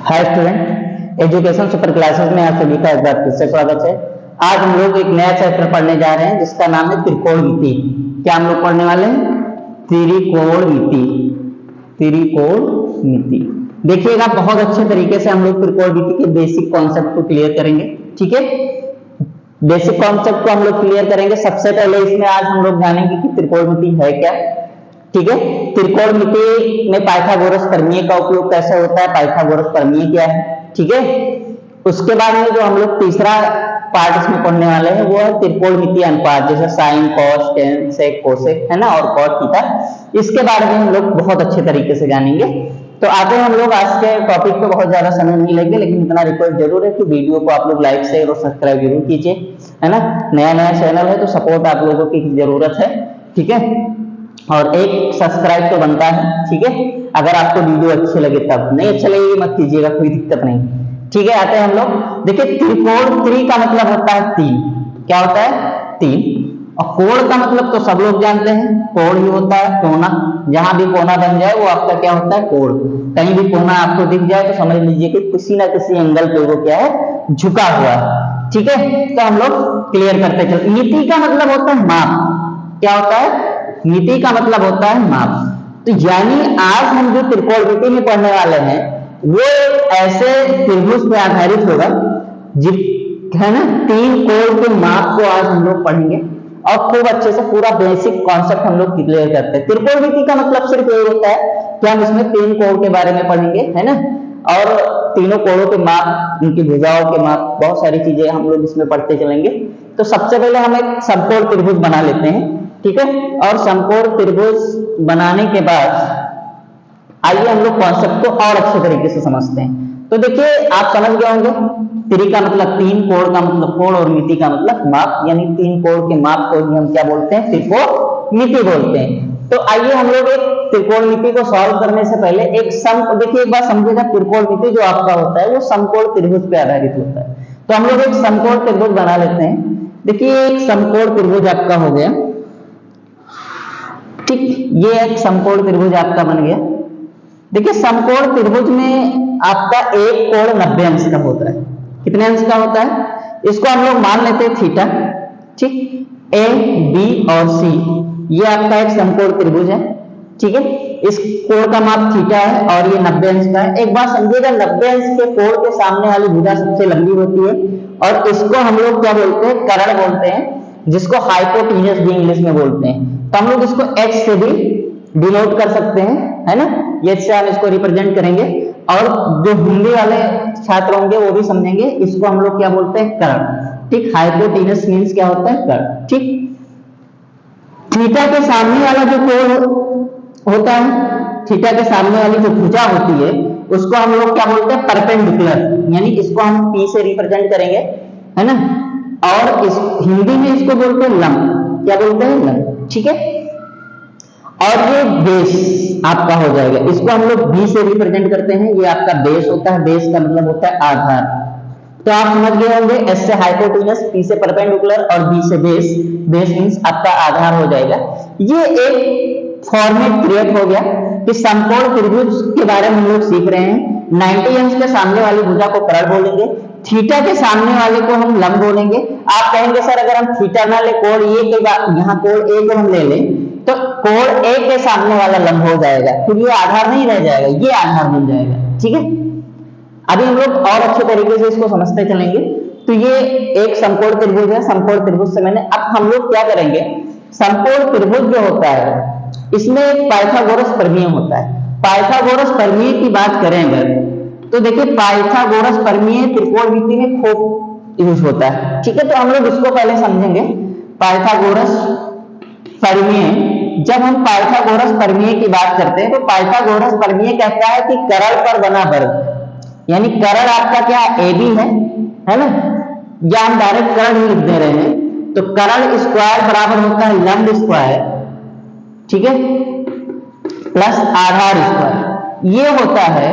Hi student, education super classes में आप सभी का एक बार फिर से स्वागत है। आज हम लोग एक नया चैप्टर पढ़ने जा रहे हैं जिसका नाम है त्रिकोणमिति। क्या हम लोग पढ़ने वाले हैं? त्रिकोणमिति। त्रिकोणमिति देखिएगा, बहुत अच्छे तरीके से हम लोग त्रिकोणमिति के बेसिक कॉन्सेप्ट को क्लियर करेंगे। ठीक है, बेसिक कॉन्सेप्ट को हम लोग क्लियर करेंगे। सबसे पहले इसमें आज हम लोग जानेंगे कि त्रिकोणमिति है क्या। ठीक है, त्रिकोणमिति में पाइथागोरस प्रमेय का उपयोग कैसे होता है, पाइथागोरस प्रमेय क्या है। ठीक है, उसके बाद में जो हम लोग तीसरा पार्ट इसमें पढ़ने वाले हैं वो है त्रिकोणमिति अनुपात, जैसे साइन, कॉस, टेन, सेक, कोसेक है ना, और कॉट, थीटा। इसके बारे में हम लोग बहुत अच्छे तरीके से जानेंगे। तो आते हैं हम लोग आज के टॉपिक पे। बहुत ज्यादा समय नहीं लगेगा, लेकिन इतना रिक्वेस्ट जरूर है कि वीडियो को आप लोग लाइक, शेयर और सब्सक्राइब जरूर कीजिए, है ना। नया नया चैनल है तो सपोर्ट आप लोगों की जरूरत है। ठीक है, और एक सब्सक्राइब तो बनता है। ठीक है, अगर आपको वीडियो अच्छे लगे तब, नहीं अच्छे लगे मत कीजिएगा, कोई दिक्कत नहीं। ठीक है, आते हैं हम लोग। देखिए, त्रिकोण, त्रि का मतलब होता है तीन। क्या होता है? तीन। और कोण का मतलब तो सब लोग जानते हैं, कोण ही होता है, कोना। जहां भी कोना बन जाए वो आपका क्या होता है? कोण। कहीं भी कोना आपको दिख जाए तो समझ लीजिए कि किसी ना किसी एंगल पे वो क्या है? झुका हुआ है। ठीक है, तो हम लोग क्लियर करते चलते। मिति का मतलब होता है माप। क्या होता है? मिति का मतलब होता है माप। तो यानी आज हम जो त्रिकोणमिति में पढ़ने वाले हैं वो ऐसे त्रिभुज पे आधारित होगा है ना। तीन कोण के माप को आज हम लोग पढ़ेंगे और खूब अच्छे से पूरा बेसिक कॉन्सेप्ट हम लोग क्लियर करते हैं। त्रिकोणमिति का मतलब सिर्फ ये होता है कि हम इसमें तीन कोण के बारे में पढ़ेंगे, है ना, और तीनों कोणों के माप, उनकी भुजाओं के माप, बहुत सारी चीजें हम लोग इसमें पढ़ते चलेंगे। तो सबसे पहले हम एक समकोण त्रिभुज बना लेते हैं। ठीक है, और समकोण त्रिभुज बनाने के बाद आइए हम लोग कॉन्सेप्ट को और अच्छे तरीके से समझते हैं। तो देखिए, आप समझ गए होंगे, त्रि का मतलब तीन, कोण का मतलब कोण, और मिति का मतलब माप। यानी तीन कोण के माप को ही हम क्या बोलते हैं? त्रिकोणमिति बोलते हैं। तो आइए हम लोग एक त्रिकोणमिति को सॉल्व करने से पहले एक देखिए, एक बात समझिएगा, त्रिकोणमिति जो आपका होता है वो समकोण त्रिभुज पे आधारित होता है। तो हम लोग एक समकोण त्रिभुज बना लेते हैं। देखिए, एक समकोण त्रिभुज आपका हो गया। ठीक, ये एक समकोण त्रिभुज आपका बन गया। देखिए, समकोण त्रिभुज में आपका एक कोण 90 अंश का होता है। कितने अंश का होता है? इसको हम लोग मान लेते हैं थीटा। ठीक, ए, बी और सी, ये आपका एक समकोण त्रिभुज है। ठीक है, इस कोण का माप थीटा है और ये 90 अंश का है। एक बात समझिएगा, 90 अंश के कोण के सामने वाली भुजा सबसे लंबी होती है और इसको हम लोग क्या बोलते हैं? कर्ण बोलते हैं, जिसको हाइपोटेन्यूस भी इंग्लिश में बोलते हैं। तो हम लोग इसको एच से भी डिनोट कर सकते हैं, है ना। एच से हम इसको रिप्रेजेंट करेंगे। और जो हिंदी वाले छात्र होंगे वो भी समझेंगे, इसको हम लोग क्या बोलते हैं? कर्ण। ठीक, हाइपोटेन्यूस मींस क्या होता है? कर्ण। ठीक, थीटा के सामने वाला जो कोण होता है, थीटा के सामने वाली जो भुजा होती है उसको हम लोग क्या बोलते हैं? परपेंडिकुलर। यानी इसको हम पी से रिप्रेजेंट करेंगे, है ना। और इस हिंदी में इसको बोलते हैं लंब। क्या बोलते हैं? लंब। ठीक है, और ये बेस आपका हो जाएगा, इसको हम लोग बी से रिप्रेजेंट करते हैं। ये आपका बेस होता है। बेस का मतलब होता है आधार। तो आप समझ गए होंगे, एस से हाइपोटेन्यूस, पी से परपेंडिकुलर और बी से बेस। बेस मींस आपका आधार हो जाएगा। ये एक फॉर्मेट क्रिएट हो गया कि समकोण त्रिभुज के बारे में हम लोग सीख रहे हैं। 90 अंश के सामने वाली भुजा को कर्ण बोलेंगे, थीटा के सामने वाले को हम लंब बोलेंगे। आप कहेंगे सर अगर हम थीटा ना ले, कोण ए के यहाँ कोण ए को हम ले लें तो कोण ए के सामने वाला लंब हो जाएगा, फिर ये आधार नहीं रह जाएगा, ये आधार बन जाएगा। ठीक है, अभी हम लोग और अच्छे तरीके से इसको समझते चलेंगे। तो ये एक समकोण त्रिभुज है। समकोण त्रिभुज से मैंने, अब हम लोग क्या करेंगे? समकोण त्रिभुज जो होता है इसमें एक पाइथागोरस प्रमेय होता है। पाइथागोरस प्रमेय की बात करें अगर, तो देखिए पाइथागोरस प्रमेय त्रिकोणमिति में खूब यूज होता है। ठीक है, तो हम लोग इसको पहले समझेंगे। पाइथागोरस प्रमेय, जब हम पाइथागोरस प्रमेय की बात करते हैं तो पाइथागोरस प्रमेय कहता है कि कर्ण पर बना वर्ग, यानी कर्ण आपका क्या? ए बी है ना, या हम डायरेक्ट कर्ण ही लिख दे रहे हैं तो कर्ण स्क्वायर बराबर होता है लंब स्क्वायर, ठीक है, प्लस आधार स्क्वायर। ये होता है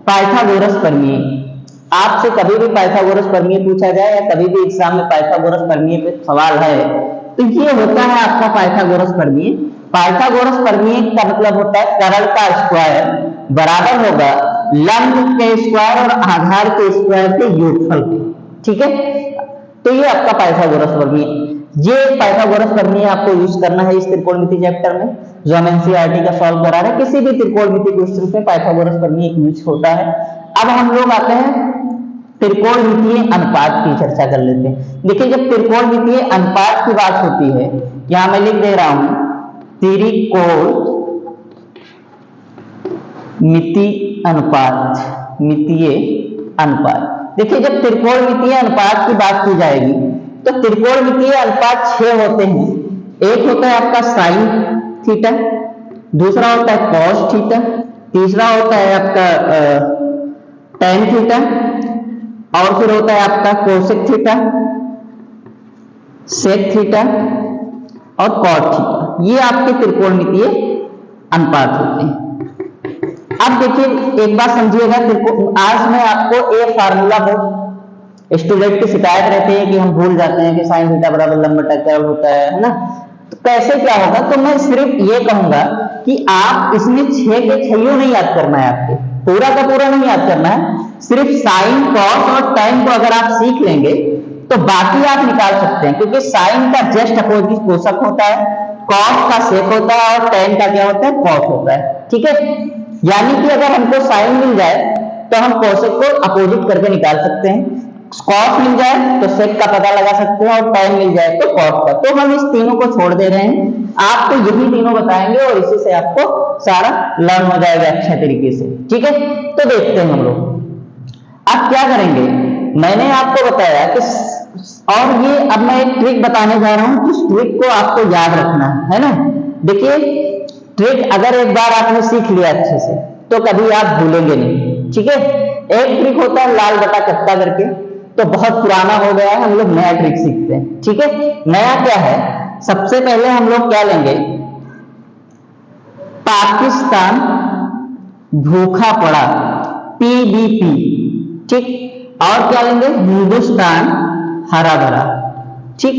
पाइथागोरस प्रमेय। आपसे कभी भी पाइथागोरस प्रमेय पूछा जाए या कभी भी एग्जाम में पाइथागोरस प्रमेय पे सवाल है तो ये होता है आपका पाइथागोरस प्रमेय। पाइथागोरस प्रमेय का मतलब होता है कर्ण का स्क्वायर बराबर होगा लंब के स्क्वायर और आधार के स्क्वायर के योगफल के। ठीक है, तो ये आपका पाइथागोरस प्रमेय, ये पाइथागोरस प्रमेय आपको यूज करना है इस त्रिकोणमिति चैप्टर में जो हम एनसीईआरटी का सॉल्व करा रहे हैं। किसी भी त्रिकोणमिति क्वेश्चन में पाइथागोरस प्रमेय यूज होता है। अब हम लोग आते हैं त्रिकोणमितीय अनुपात की चर्चा कर लेते हैं। देखिए, जब त्रिकोणमितीय अनुपात की बात होती है, यहां मैं लिख दे रहा हूं त्रिकोणमितीय अनुपात, मितीय अनुपात। देखिए, जब त्रिकोणमितीय अनुपात की बात की जाएगी तो त्रिकोणमितीय अनुपात 6 होते हैं। एक होता है आपका साइन थीटा, दूसरा होता है कॉस थीटा, तीसरा होता है आपका टेन थीटा, और फिर होता है आपका कोसेक थीटा, सेक थीटा और कॉट थीटा। ये आपके त्रिकोणमितीय अनुपात होते हैं। अब देखिए, एक बात समझिएगा, आज मैं आपको एक फार्मूला को, स्टूडेंट की शिकायत रहती है कि हम भूल जाते हैं कि साइन थीटा बराबर लंब बटा क्या होता है ना, तो कैसे क्या होगा, तो मैं सिर्फ ये कहूंगा कि आप इसमें 6 के 6 नहीं याद करना है, आपको पूरा का पूरा नहीं याद करना है, सिर्फ साइन कॉस और टेन को अगर आप सीख लेंगे तो बाकी आप निकाल सकते हैं, क्योंकि साइन का जस्ट अपोजिट कोसक होता है, कॉस का सेक होता है और टेन का क्या होता है, कॉस होता है। ठीक है, यानी कि अगर हमको साइन मिल जाए तो हम कोसेक को अपोजिट करके निकाल सकते हैं, कॉस मिल जाए तो सेक का पता लगा सकते हैं और टेन मिल जाए तो कॉस का। तो हम इस तीनों को छोड़ दे रहे हैं, आपको यही तीनों बताएंगे और इसी से आपको सारा लर्न हो जाएगा अच्छे तरीके से। ठीक है, तो देखते हैं हम लोग अब क्या करेंगे। मैंने आपको बताया कि, और ये अब मैं एक ट्रिक बताने जा रहा हूं, उस ट्रिक को आपको याद रखना है ना। देखिए, ट्रिक अगर एक बार आपने सीख लिया अच्छे से तो कभी आप भूलेंगे नहीं। ठीक है, एक ट्रिक होता है लाल बटा कट्टा करके, तो बहुत पुराना हो गया है, हम लोग नया ट्रिक सीखते हैं। ठीक है, नया क्या है, सबसे पहले हम लोग क्या लेंगे, पाकिस्तान भूखा पड़ा, पीबीपी। ठीक, और क्या लेंगे, हिंदुस्तान हरा भरा। ठीक,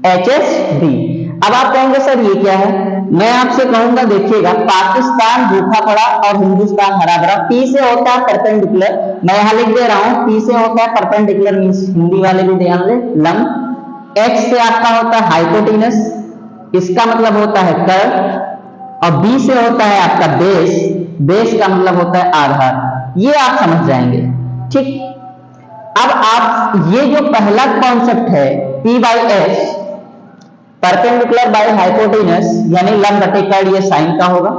HSB। अब आप कहेंगे सर ये क्या है, मैं आपसे कहूंगा, देखिएगा, पाकिस्तान भूखा पड़ा और हिंदुस्तान हरा भरा, पी से होता है परपेंडिकुलर, मैं यहां लिख दे रहा हूं, पी से होता है परपेंडिकुलर, मींस हिंदी वाले भी ध्यान ले, लंब। H से आपका होता है हाइपोटेनस, इसका मतलब होता है कर्व, और B से होता है आपका बेस, बेस का मतलब होता है आधार। ये आप समझ जाएंगे। ठीक, अब आप ये जो पहला कॉन्सेप्ट है P by H, perpendicular by hypotenuse, यानी लंब बटे कर्व, ये साइन का होगा।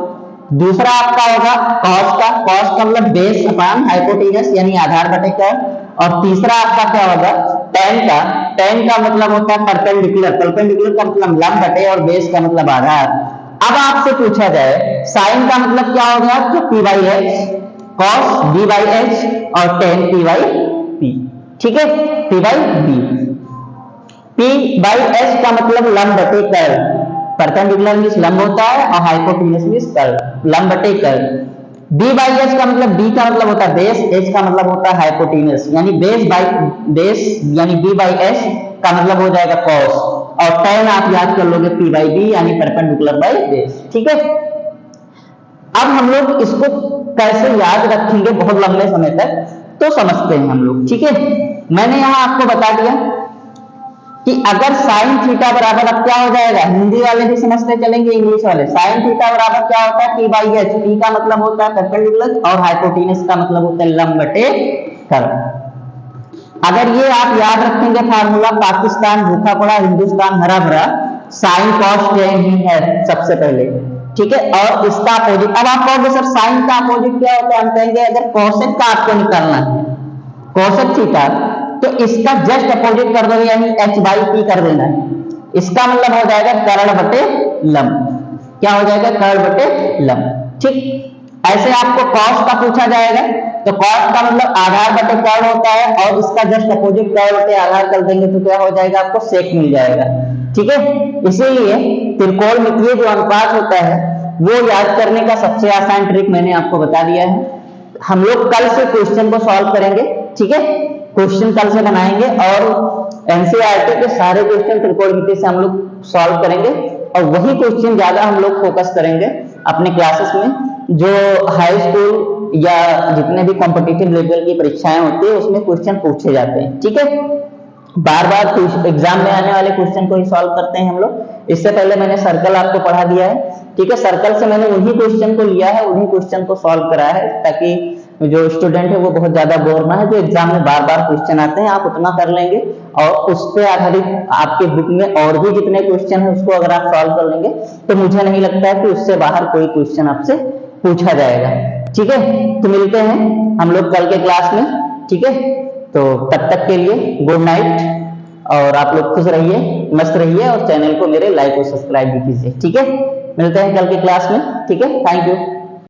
दूसरा आपका होगा कॉस का, कॉस का मतलब बेस अपान हाइपोटेनस यानी आधार बटे कर्व। और तीसरा आपका क्या होगा, टेन का, टेन का मतलब होता है परपेंडिकुलर, परपेंडिकुलर का मतलब लंब बटे और बेस का मतलब आधार। अब आपसे पूछा जाए साइन का मतलब क्या होगा, तो P by H, cos B by H और टेन P बाई P। ठीक है, P by B। P by H का मतलब लंब बटे कर्व, परपेंडिकुलर मींस लंब होता है और हाइपोटेनस मींस कर्व, लंब बटे कर्व। B बाई एच का मतलब, B का मतलब होता है बेस, H का मतलब होता है हाइपोटेनस, यानी बेस बाई बेस, यानी B बाई एच का मतलब हो जाएगा कॉस, और टेन आप याद कर लोगे P बाई B यानी परपेंडिकुलर बाई बेस। ठीक है, अब हम लोग इसको कैसे याद रखेंगे बहुत लंबे समय तक, तो समझते हैं हम लोग। ठीक है, मैंने यहां आपको बता दिया कि अगर साइन थीटा बराबर, अब क्या हो जाएगा, हिंदी वाले भी समझते चलेंगे, इंग्लिश वाले, साइन थीटा बराबर क्या होता है, P बाई एच, P का मतलब होता है परपेंडिकुलर और हाइपोटेनस का मतलब होता है लंब बटे कर्व। अगर ये आप याद रखेंगे फार्मूला, पाकिस्तान भूखा पड़ा, हिंदुस्तान हरा भरा, साइन कॉस टेन ही है सबसे पहले। ठीक है, और इसका अपोजिट, अब आप कहोगे सर साइन का अपोजिट क्या होता है, हम कहेंगे अगर कोसेक का आपको निकालना है, कोसेक थीटा, तो इसका जस्ट अपोजिट कर दो, यानी H बाई P कर देना है, इसका मतलब हो जाएगा कर्ण बटे लंब। क्या हो जाएगा, कर्ण बटे लंब। ठीक, ऐसे आपको कॉस का पूछा जाएगा तो कॉस का मतलब आधार बटे कर्ण होता है, और इसका जस्ट अपोजिट कर्ण बटे आधार कर देंगे तो क्या हो जाएगा, आपको सेक मिल जाएगा। ठीक है, इसीलिए त्रिकोणमितीय जो अनुपात होता है वो याद करने का सबसे आसान ट्रिक मैंने आपको बता दिया है। हम लोग कल से क्वेश्चन को सॉल्व करेंगे। ठीक है, क्वेश्चन कल से बनाएंगे और एनसीईआरटी के सारे क्वेश्चन त्रिकोणमिति से हम लोग सॉल्व करेंगे, और वही क्वेश्चन ज्यादा हम लोग फोकस करेंगे अपने क्लासेस में। जो हाई स्कूल या जितने भी कॉम्पिटिटिव लेवल की परीक्षाएं होती है उसमें क्वेश्चन पूछे जाते हैं। ठीक है, बार बार एग्जाम में आने वाले क्वेश्चन को ही सॉल्व करते हैं हम लोग। इससे पहले मैंने सर्कल आपको पढ़ा दिया है। ठीक है, सर्कल से मैंने उन्हीं क्वेश्चन को लिया है, उन्हीं क्वेश्चन को सॉल्व कराया है, ताकि जो स्टूडेंट है वो बहुत ज्यादा बोर ना है। जो एग्जाम में बार बार क्वेश्चन आते हैं आप उतना कर लेंगे, और उस पर आधारित आपके बुक में और भी जितने क्वेश्चन है उसको अगर आप सॉल्व कर लेंगे तो मुझे नहीं लगता है कि उससे बाहर कोई क्वेश्चन आपसे पूछा जाएगा। ठीक है, तो मिलते हैं हम लोग कल के क्लास में। ठीक है, तो तब तक के लिए गुड नाइट, और आप लोग खुश रहिए, मस्त रहिए, और चैनल को मेरे लाइक और सब्सक्राइब भी कीजिए। ठीक है, मिलते हैं कल के क्लास में। ठीक है, थैंक यू।